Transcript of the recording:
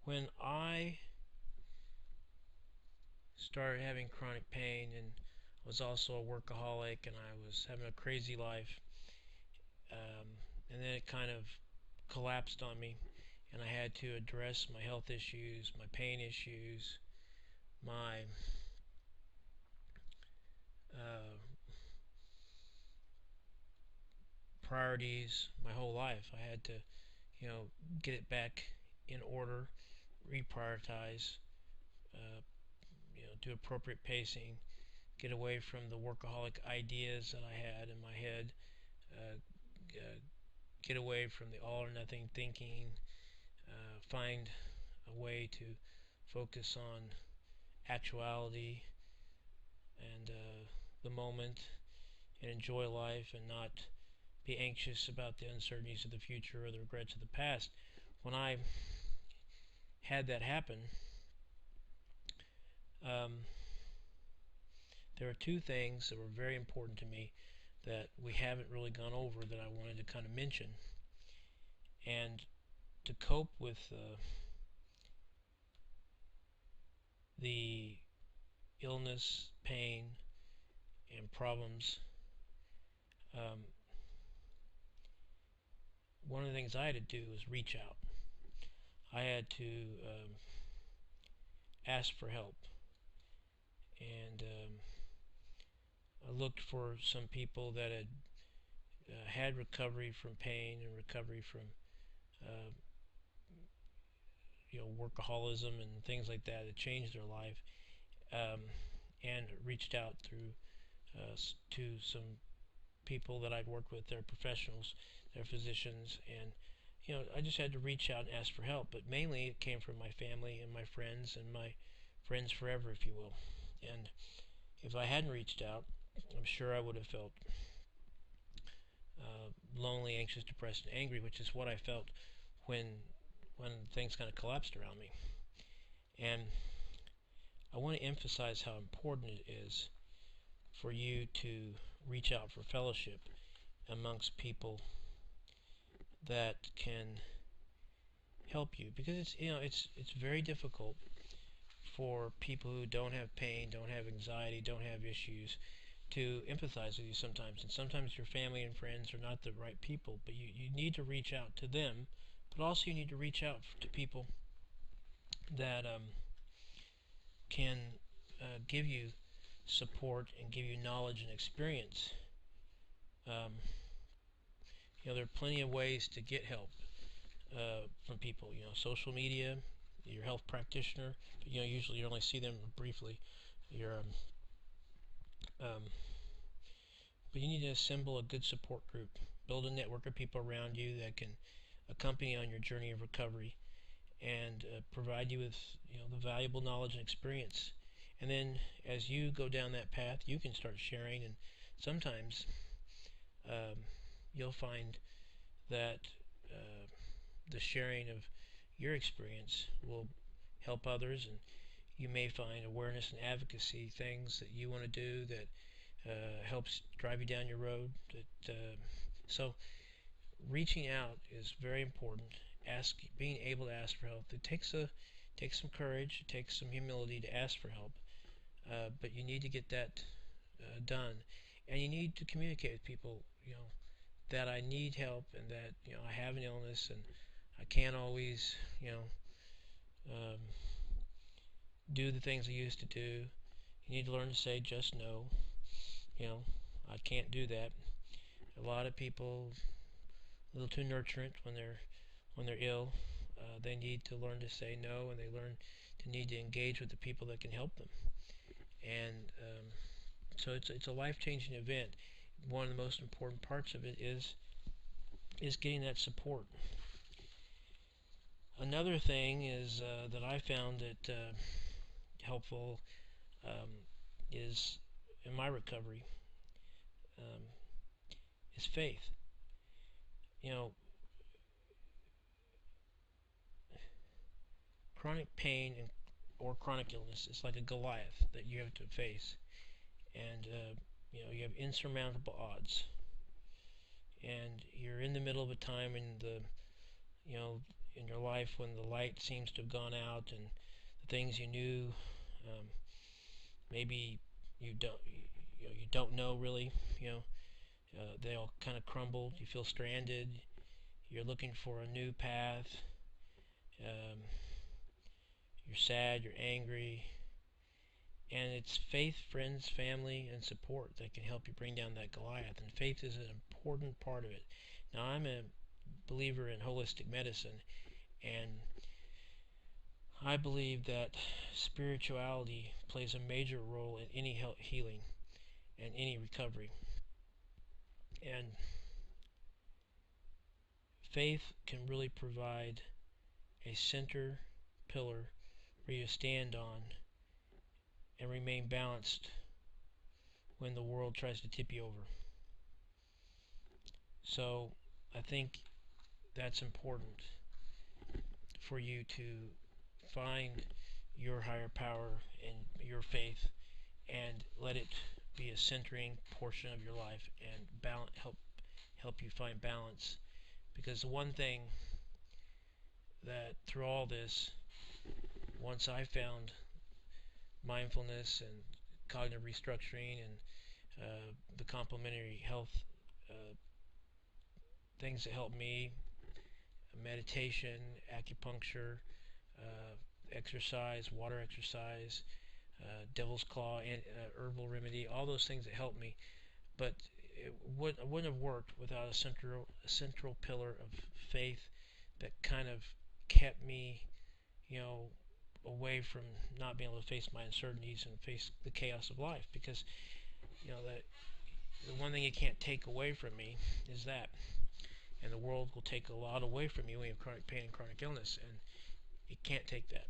when I started having chronic pain, and was also a workaholic, and I was having a crazy life, and then it kind of collapsed on me, and I had to address my health issues, my pain issues, my uh, priorities, my whole life. I had to, get it back in order, reprioritize, uh, do appropriate pacing, get away from the workaholic ideas that I had in my head, uh, get away from the all or nothing thinking, find a way to focus on actuality and the moment, and enjoy life and not be anxious about the uncertainties of the future or the regrets of the past. When I had that happen, um, there are two things that were very important to me that we haven't really gone over that I wanted to kind of mention. And to cope with the illness, pain, and problems, um, one of the things I had to do was reach out. I had to ask for help, and I looked for some people that had recovery from pain and recovery from uh, workaholism and things like that changed their life, um, and reached out through to some people that I'd worked with. They're professionals, they're physicians, and I just had to reach out and ask for help. But mainly it came from my family and my friends, and my friends forever, if you will. And if I hadn't reached out, I'm sure I would have felt lonely, anxious, depressed, and angry, which is what I felt when when things kind of collapsed around me. And I want to emphasize how important it is for you to reach out for fellowship amongst people that can help you, because it's very difficult for people who don't have pain, don't have anxiety, don't have issues to empathize with you sometimes. And sometimes your family and friends are not the right people, but you need to reach out to them, but also you need to reach out to people that can give you support and give you knowledge and experience. Um, there are plenty of ways to get help from people. Social media, your health practitioner. But, usually you only see them briefly. Your but you need to assemble a good support group. Build a network of people around you that can accompany you on your journey of recovery, and provide you with the valuable knowledge and experience. And then as you go down that path, you can start sharing, and sometimes um, you'll find that the sharing of your experience will help others, and you may find awareness and advocacy things that you want to do that helps drive you down your road. So reaching out is very important. Being able to ask for help. It takes some courage. It takes some humility to ask for help. But you need to get that done, and you need to communicate with people. That I need help, and that I have an illness, and I can't always um, do the things I used to do. You need to learn to say just no. I can't do that. A lot of people a little too nurturant when they're ill. They need to learn to say no, and they learn to need to engage with the people that can help them. And so it's a life-changing event. One of the most important parts of it is getting that support. Another thing is that I found that helpful um, is in my recovery um, is faith. You know, chronic pain or chronic illness is like a Goliath that you have to face, and you have insurmountable odds, and you're in the middle of a time in the you know in your life when the light seems to have gone out and the things you knew, um, maybe you don't know really, you know, they all kind of crumbled. You feel stranded. You're looking for a new path. Um, you're sad. You're angry. And it's faith, friends, family, and support that can help you bring down that Goliath. And faith is an important part of it. Now, I'm a believer in holistic medicine, and I believe that spirituality plays a major role in any healing and any recovery. And faith can really provide a center pillar where you stand on and remain balanced when the world tries to tip you over. So I think that's important for you to find your higher power and your faith and let it be a centering portion of your life and help you find balance. Because the one thing that through all this, once I found mindfulness and cognitive restructuring and the complementary health uh, things that help me, meditation, acupuncture, exercise, water exercise, devil's claw, and herbal remedy, all those things that help me. But it wouldn't have worked without a central pillar of faith that kind of kept me, you know, away from not being able to face my uncertainties and face the chaos of life. Because, you know, the one thing you can't take away from me is that. And the world will take a lot away from you when you have chronic pain and chronic illness, and it can't take that.